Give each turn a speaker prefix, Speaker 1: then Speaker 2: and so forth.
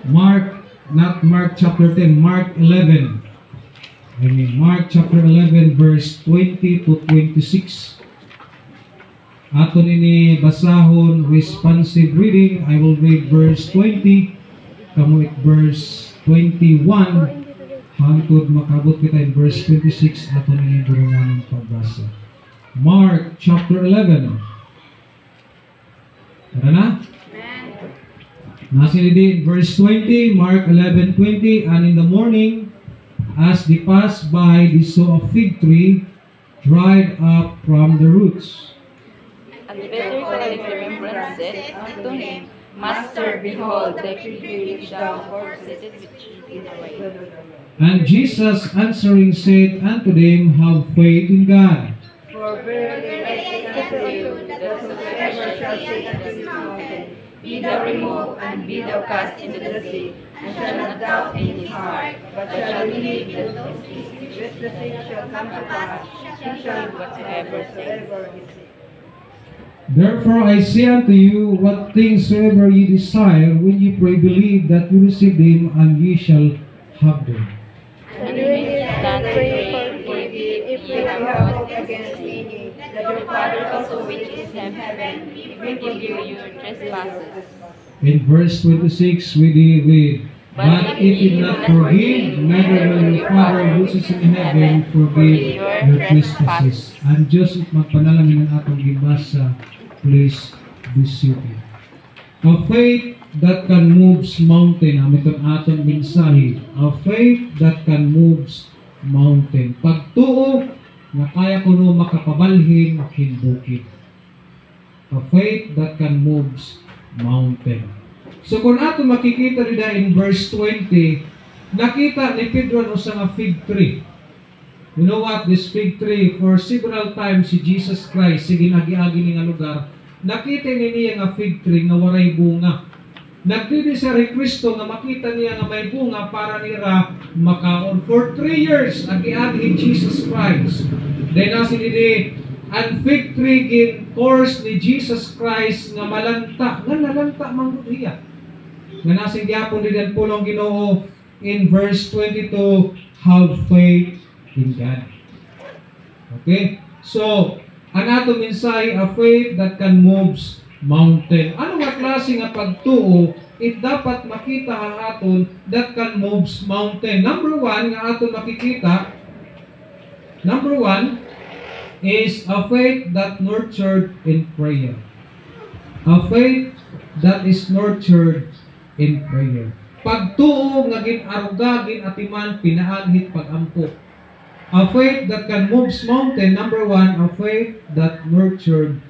Speaker 1: Mark, not Mark chapter 10, Mark 11. Mark chapter 11 verse 20 to 26. Ato nini basahon responsive reading. I will read verse 20, kamo verse 21, hangtod makabot kita in verse 26 ato nini durungan ng pagbasa. Mark chapter 11. Tara na? Nasilidi in verse 20, Mark 11:20, and in the morning, as they passed by, they saw a fig tree dried up from the roots.
Speaker 2: And the better collector remembrance said unto him, Master, behold, the fig tree is thou planted which is away.
Speaker 1: And Jesus answering said unto them, Have faith in God.
Speaker 2: For verily I say unto you, that whosoever shall say unto this mountain, Be thou removed, and be thou cast into the sea, and shall not doubt in his heart, but shall believe that the thing shall come to pass, he shall do whatsoever says.
Speaker 1: Therefore I say unto you, what things soever ye desire, when ye pray, believe that you receive them, and ye shall have them.
Speaker 2: And when ye stand to pray, forgive if ye have aught against me, that your Father also which is in heaven forgive you your trespasses.
Speaker 1: In verse 26 we read, But if ye not forgive, neither will your Father which is in heaven forgive your trespasses. And Diyos magpanalangin ang atong gibasa, please be seated. A faith that can moves mountain. Amiton atong mensahe. A faith that can moves mountain. Pagtuo na kaya ko no makapabalhin hinbukid. A faith that can moves mountain. So kung ato makikita nila in verse 20, nakita ni Pedro sa nga fig tree. You know what? This fig tree, for several times si Jesus Christ, sige agi-agi ni nga lugar, nakita niya nga fig tree nga waray bunga. Nagdidi sa Kristo nga makita niya nga may bunga para nira makaon. For 3 years, agi-agi Jesus Christ. Then nasinidi, ang fig tree in course ni Jesus Christ nga malanta, nga nalanta manggudhiya. Nga nasing gyapon din pulong Ginoo in verse 22, have faith in God. Okay? So, ang ato mensahe, a faith that can moves mountain. Ano nga klase nga pagtuo, it dapat makita ang aton that can moves mountain. Number 1 nga aton makikita, number 1 is a faith that nurtured in prayer. A faith that is nurtured in prayer. Pagtuo nga gin-aruga, gin-atiman, pinaanhit pag-ampo. A faith that can moves mountain, number 1, a faith that nurtured